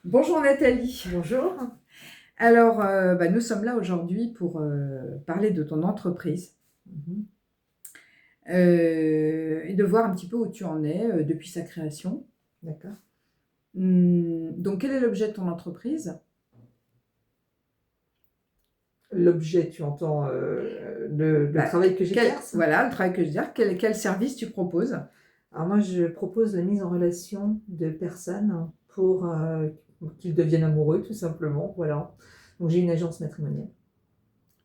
Bonjour Nathalie. Bonjour. Alors, nous sommes là aujourd'hui pour parler de ton entreprise Mhm. et de voir un petit peu où tu en es depuis sa création. D'accord. Donc, quel est l'objet de ton entreprise? L'objet, tu entends le Bah, travail que j'exerce. voilà, le travail que je veux dire. Quel service tu proposes? Alors moi, je propose la mise en relation de personnes pour qu'ils deviennent amoureux, tout simplement. Voilà. Donc j'ai une agence matrimoniale.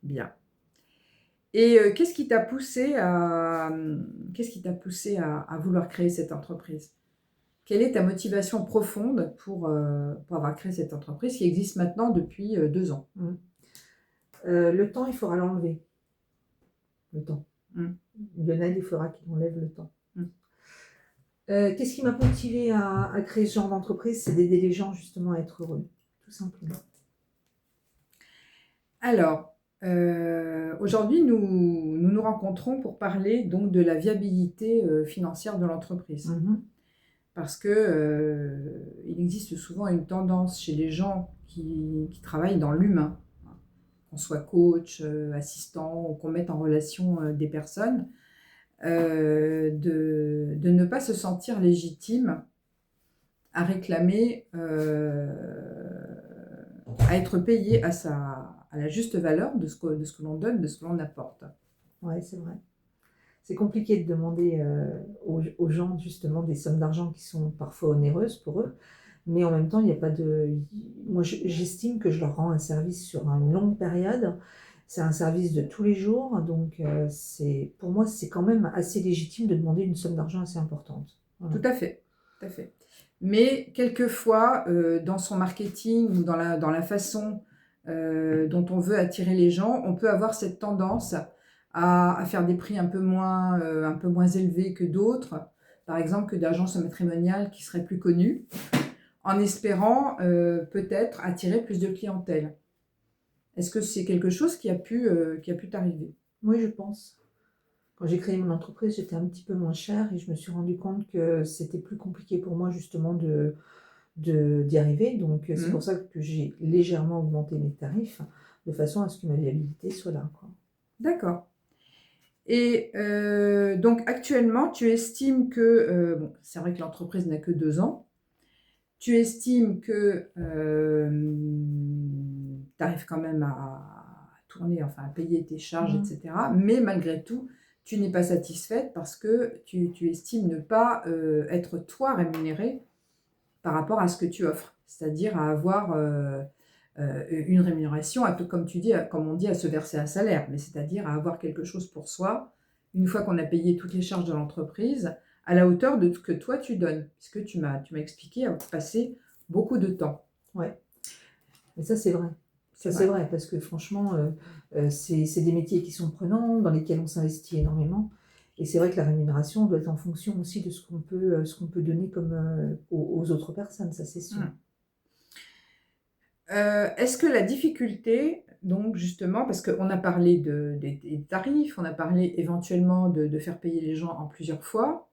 Bien. Et qu'est-ce qui t'a poussé à vouloir créer cette entreprise? Quelle est ta motivation profonde pour avoir créé cette entreprise qui existe maintenant depuis 2 ans? Mm. Le temps, il faudra l'enlever. Le temps. Mm. Lionel, il faudra qu'il enlève le temps. Mm. Qu'est-ce qui m'a motivé à créer ce genre d'entreprise? C'est d'aider les gens justement à être heureux, tout simplement. Alors, aujourd'hui, nous rencontrons pour parler donc de la viabilité financière de l'entreprise. Mhm. Parce que il existe souvent une tendance chez les gens qui travaillent dans l'humain, hein, qu'on soit coach, assistant, ou qu'on mette en relation des personnes, de ne pas se sentir légitime à réclamer, à être payé à la juste valeur de ce que l'on donne, de ce que l'on apporte. Ouais, c'est vrai. C'est compliqué de demander aux gens justement des sommes d'argent qui sont parfois onéreuses pour eux, mais en même temps, il n'y a pas de... Moi, j'estime que je leur rends un service sur une longue période. C'est un service de tous les jours, donc pour moi, c'est quand même assez légitime de demander une somme d'argent assez importante. Voilà. Tout à fait, tout à fait. Mais quelquefois, dans son marketing ou dans la façon dont on veut attirer les gens, on peut avoir cette tendance à faire des prix un peu moins élevés que d'autres, par exemple que d'agences matrimoniales qui seraient plus connues, en espérant peut-être attirer plus de clientèle. Est-ce que c'est quelque chose qui a pu t'arriver? Oui, je pense. Quand j'ai créé mon entreprise, j'étais un petit peu moins chère et je me suis rendu compte que c'était plus compliqué pour moi justement d'y arriver. Donc, c'est pour Hmm. ça que j'ai légèrement augmenté mes tarifs de façon à ce que ma viabilité soit là, quoi. D'accord. Et donc actuellement, tu estimes que, bon, c'est vrai que l'entreprise n'a que 2 ans, tu estimes que tu arrives quand même à tourner, enfin à payer tes charges, Mm. etc. Mais malgré tout, tu n'es pas satisfaite parce que tu estimes ne pas être toi rémunérée par rapport à ce que tu offres, c'est-à-dire à avoir une rémunération, un peu comme tu dis, comme on dit, à se verser un salaire, mais c'est-à-dire à avoir quelque chose pour soi, une fois qu'on a payé toutes les charges de l'entreprise, à la hauteur de ce que toi tu donnes, puisque tu m'as expliqué avoir passé beaucoup de temps. Ouais, mais ça c'est vrai. C'est Ça c'est vrai. vrai parce que franchement, c'est des métiers qui sont prenants, dans lesquels on s'investit énormément. Et c'est vrai que la rémunération doit être en fonction aussi de ce qu'on peut donner comme, aux autres personnes, ça c'est sûr. Hmm. Est-ce que la difficulté, donc justement, parce qu'on a parlé des tarifs, on a parlé éventuellement de faire payer les gens en plusieurs fois,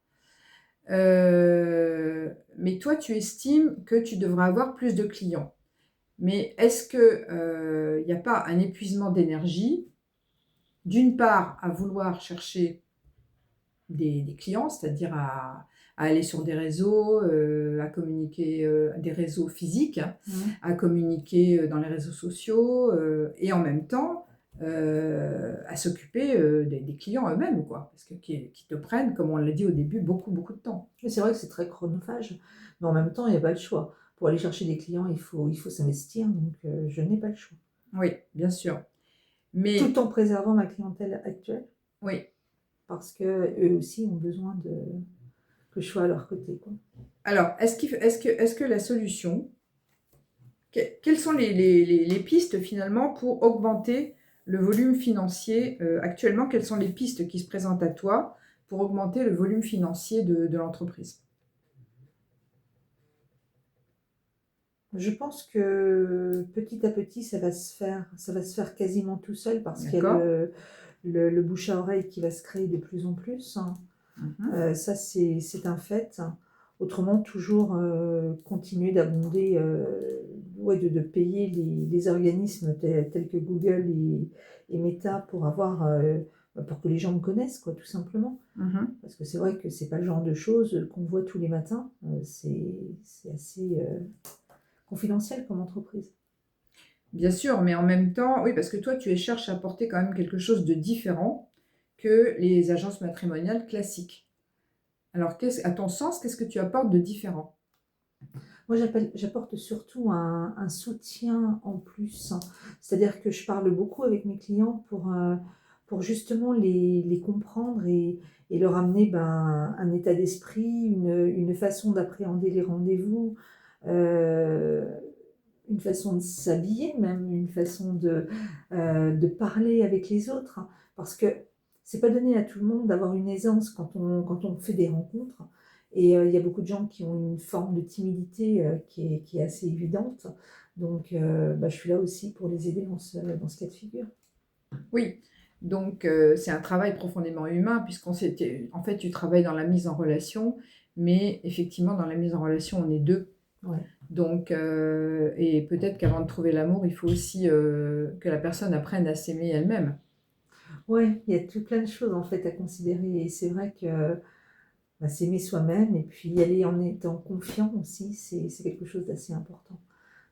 mais toi tu estimes que tu devrais avoir plus de clients. Mais est-ce que, il n'y a pas un épuisement d'énergie, d'une part à vouloir chercher des clients, c'est-à-dire à aller sur des réseaux, à communiquer, des réseaux physiques, hein, Mhm. à communiquer dans les réseaux sociaux, et en même temps à s'occuper des clients eux-mêmes, quoi, parce que qui te prennent, comme on l'a dit au début, beaucoup, beaucoup de temps. Et c'est vrai que c'est très chronophage, mais en même temps, il n'y a pas le choix. Pour aller chercher des clients, il faut s'investir, donc je n'ai pas le choix. Oui, bien sûr. Tout Mais en préservant ma clientèle actuelle, oui. parce que eux aussi ont besoin que je sois à leur côté, quoi. Alors, est-ce que la solution, quelles sont les pistes finalement pour augmenter le volume financier actuellement? Quelles sont les pistes qui se présentent à toi pour augmenter le volume financier de l'entreprise? Je pense que petit à petit, ça va se faire quasiment tout seul parce qu'il y a D'accord. le bouche à oreille qui va se créer de plus en plus, hein. Mhm. Ça, c'est un fait. Autrement, toujours continuer d'abonder, ouais, de payer les organismes tels que Google et Meta pour pour que les gens me connaissent, quoi, tout simplement. Mhm. Parce que c'est vrai que c'est pas le genre de choses qu'on voit tous les matins. C'est assez confidentiel comme entreprise. Bien sûr, mais en même temps, oui, parce que toi, tu cherches à apporter quand même quelque chose de différent que les agences matrimoniales classiques. Alors, à ton sens, qu'est-ce que tu apportes de différent? Moi, j'apporte surtout un soutien en plus. C'est-à-dire que je parle beaucoup avec mes clients pour justement les comprendre et leur amener un état d'esprit, une façon d'appréhender les rendez-vous, euh, une façon de s'habiller même, une façon de parler avec les autres. Parce que c'est pas donné à tout le monde d'avoir une aisance quand on fait des rencontres. Et il y a beaucoup de gens qui ont une forme de timidité qui est assez évidente. Donc, je suis là aussi pour les aider dans ce cas de figure. Oui, donc c'est un travail profondément humain, en fait, tu travailles dans la mise en relation, mais effectivement, dans la mise en relation, on est deux. Ouais. Donc, et peut-être qu'avant de trouver l'amour, il faut aussi que la personne apprenne à s'aimer elle-même. Ouais, il y a tout plein de choses en fait à considérer. Et c'est vrai que s'aimer soi-même et puis y aller en étant confiant aussi, c'est quelque chose d'assez important.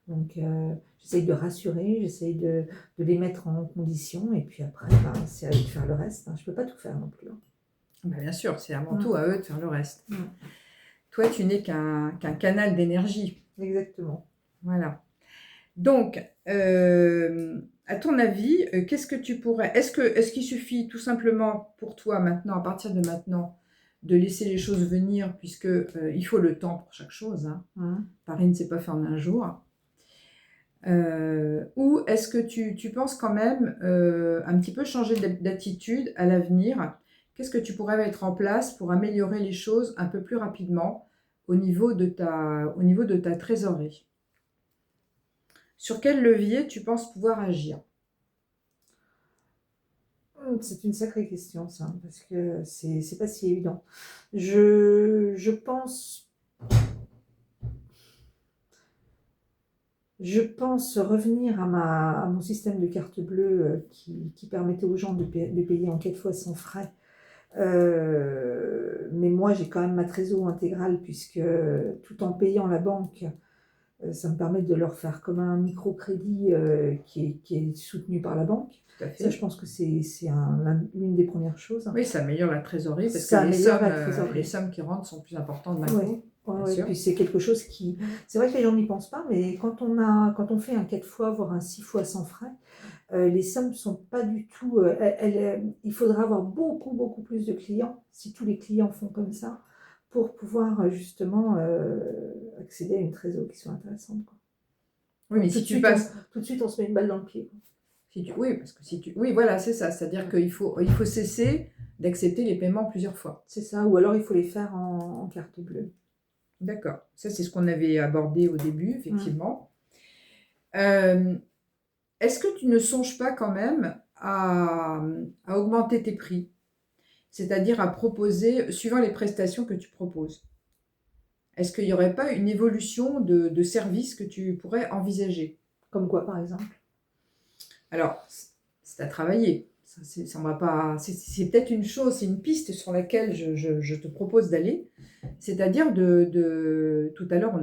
Donc, j'essaye de rassurer, j'essaye de les mettre en condition, et puis après, c'est à eux de faire le reste. Hein. Je ne peux pas tout faire non plus. Hein. Ben, bien sûr, c'est avant Mm. tout à eux de faire le reste. Mm. Toi, tu n'es qu'un canal d'énergie. Exactement. Voilà. Donc, à ton avis, qu'est-ce que tu pourrais... Est-ce qu'il suffit tout simplement pour toi maintenant, à partir de maintenant, de laisser les choses venir, puisque il faut le temps pour chaque chose, hein. Mm. Paris ne s'est pas fait en un jour. Ou est-ce que tu penses quand même un petit peu changer d'attitude à l'avenir? Qu'est-ce que tu pourrais mettre en place pour améliorer les choses un peu plus rapidement au niveau de ta trésorerie? Sur quel levier tu penses pouvoir agir? C'est une sacrée question, ça, parce que c'est pas si évident. Je pense revenir à mon système de carte bleue qui permettait aux gens de payer en 4 fois sans frais. Mais moi, j'ai quand même ma trésor intégrale puisque tout en payant la banque, ça me permet de leur faire comme un microcrédit qui est soutenu par la banque. Tout à Ça, fait. je pense que c'est l'une des premières choses. Oui, ça améliore la trésorerie parce Ça que améliore la trésorerie. les sommes qui rentrent sont plus importantes d'un Ouais, coup. ouais, Bien ouais. sûr. Puis c'est quelque chose qui... C'est vrai que les gens n'y pensent pas, mais quand on fait un 4 fois, voire un 6 fois sans frais, les sommes ne sont pas du tout... il faudra avoir beaucoup, beaucoup plus de clients, si tous les clients font comme ça, pour pouvoir justement accéder à une trésor qui soit intéressante. Quoi. Oui, mais Donc, si tu passes... tout de suite, on se met une balle dans le pied. Quoi. Oui, parce que oui, voilà, c'est ça. C'est-à-dire qu'il faut cesser d'accepter les paiements plusieurs fois. C'est ça, ou alors il faut les faire en carte bleue. D'accord. Ça, c'est ce qu'on avait abordé au début, effectivement. Est-ce que tu ne songes pas quand même à augmenter tes prix? C'est-à-dire à proposer, suivant les prestations que tu proposes. Est-ce qu'il n'y aurait pas une évolution de service que tu pourrais envisager? Comme quoi, par exemple? Alors, c'est à travailler. Ça, on va pas, c'est peut-être une chose, c'est une piste sur laquelle je te propose d'aller. C'est-à-dire tout à l'heure,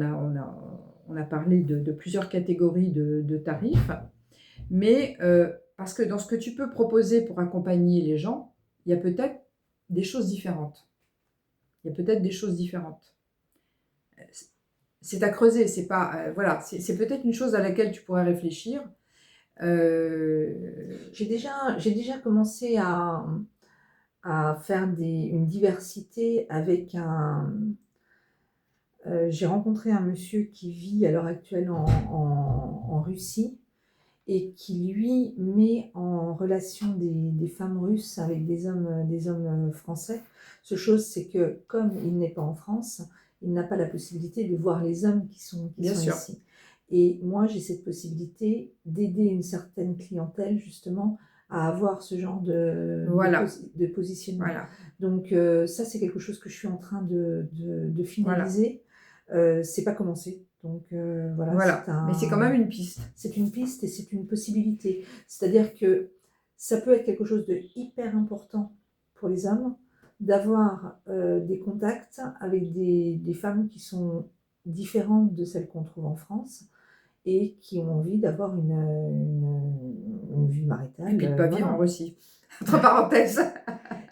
on a parlé de plusieurs catégories de tarifs, mais parce que dans ce que tu peux proposer pour accompagner les gens, il y a peut-être des choses différentes. Il y a peut-être des choses différentes. C'est à creuser, c'est pas, voilà, c'est peut-être une chose à laquelle tu pourrais réfléchir. J'ai déjà commencé à faire une diversité avec j'ai rencontré un monsieur qui vit à l'heure actuelle en Russie et qui, lui, met en relation des femmes russes avec des hommes français. Ce chose, c'est que comme il n'est pas en France, il n'a pas la possibilité de voir les hommes qui sont ici. Et moi, j'ai cette possibilité d'aider une certaine clientèle, justement, à avoir ce genre Voilà, de positionnement. voilà, Donc ça, c'est quelque chose que je suis en train de voilà, finaliser. C'est pas commencé. Donc voilà, voilà. Mais c'est quand même une piste. c'est une piste et c'est une possibilité. C'est-à-dire que ça peut être quelque chose de hyper important pour les hommes d'avoir des contacts avec des femmes qui sont différentes de celles qu'on trouve en France et qui ont envie d'avoir une vie Et maritale. puis de pas vivre en Voilà. Russie. Entre parenthèses.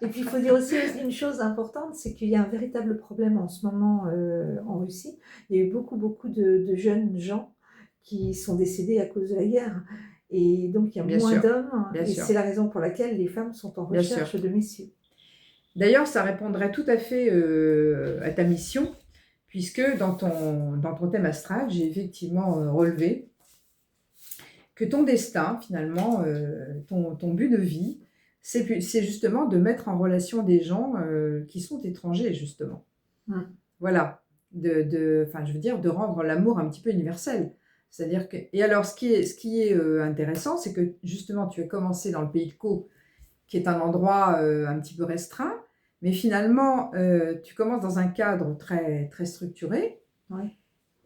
Et puis il faut dire aussi une chose importante, c'est qu'il y a un véritable problème en ce moment en Russie. Il y a eu beaucoup de jeunes gens qui sont décédés à cause de la guerre. Et donc il y a Bien moins sûr, d'hommes, bien et sûr, c'est la raison pour laquelle les femmes sont en bien sûr. recherche de messieurs. D'ailleurs, ça répondrait tout à fait à ta mission, puisque dans ton thème astral, j'ai effectivement relevé que ton destin, finalement, ton but de vie, c'est justement de mettre en relation des gens qui sont étrangers, justement. Mm. Voilà. Enfin, je veux dire, de rendre l'amour un petit peu universel. C'est-à-dire que... Et alors, ce qui est intéressant, c'est que justement, tu as commencé dans le pays de Caux, qui est un endroit un petit peu restreint, mais finalement, tu commences dans un cadre très, très structuré, Ouais.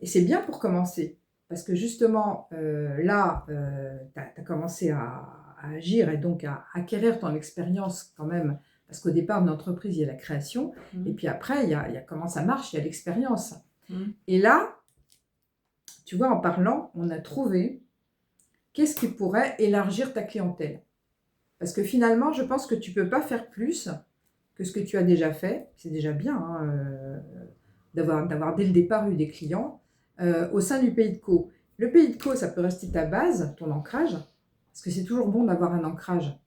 et c'est bien pour commencer. Parce que justement, là, tu as commencé à agir et donc à acquérir ton expérience quand même. Parce qu'au départ d'une entreprise, il y a la création. Mm. Et puis après, il y a comment ça marche, il y a l'expérience. Mm. Et là, tu vois, en parlant, on a trouvé qu'est-ce qui pourrait élargir ta clientèle. Parce que finalement, je pense que tu ne peux pas faire plus que ce que tu as déjà fait. C'est déjà bien hein, d'avoir dès le départ eu des clients au sein du pays de Caux. Le pays de Caux, ça peut rester ta base, ton ancrage, parce que c'est toujours bon d'avoir un ancrage,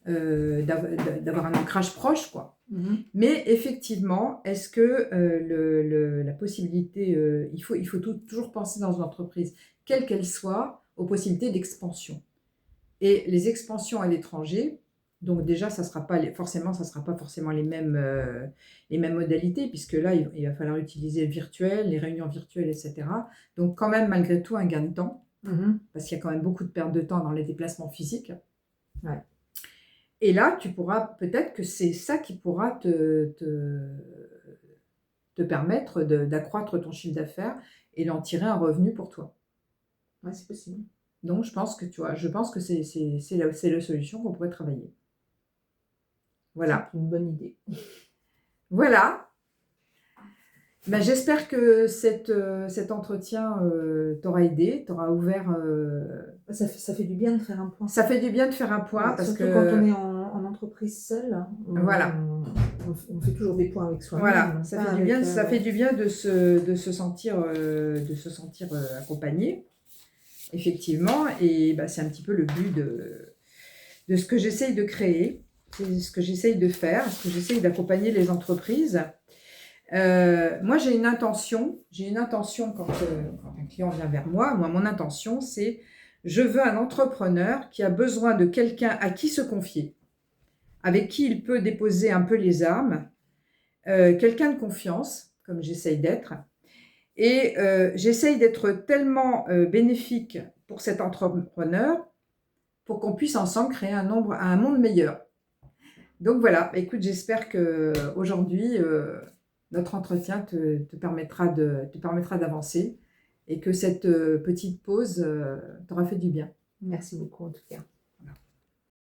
d'avoir un ancrage proche, quoi. Mm-hmm. Mais effectivement, est-ce que la possibilité, il faut toujours penser dans une entreprise, quelle qu'elle soit, aux possibilités d'expansion. Et les expansions à l'étranger, donc déjà, ça sera pas forcément les mêmes modalités, puisque là, il va falloir utiliser le virtuel, les réunions virtuelles, etc. Donc quand même, malgré tout, un gain de temps, parce qu'il y a quand même beaucoup de perte de temps dans les déplacements physiques. Ouais. Et là, peut-être que c'est ça qui pourra te permettre d'accroître ton chiffre d'affaires et d'en tirer un revenu pour toi. Ouais, c'est possible. Donc, je pense que c'est la solution qu'on pourrait travailler. Voilà. C'est une bonne idée. Voilà. Ben, j'espère que cet entretien t'aura aidé, t'aura ouvert... Ça fait du bien de faire un point. Ça fait du bien de faire un point, Ouais, parce surtout que... quand on est en entreprise seule, Voilà. On fait toujours des points avec soi-même. Voilà, ça fait du bien de se sentir accompagné, effectivement, et bah, c'est un petit peu le but de ce que j'essaye de créer, c'est ce que j'essaye de faire, ce que j'essaye d'accompagner les entreprises. Moi, j'ai une intention quand un client vient vers moi, mon intention, c'est je veux un entrepreneur qui a besoin de quelqu'un à qui se confier, avec qui il peut déposer un peu les armes, quelqu'un de confiance, comme j'essaye d'être. Et j'essaye d'être tellement bénéfique pour cet entrepreneur pour qu'on puisse ensemble créer un monde meilleur. Donc voilà, écoute, j'espère qu'aujourd'hui, notre entretien te permettra d'avancer et que cette petite pause t'aura fait du bien. Merci beaucoup en tout cas.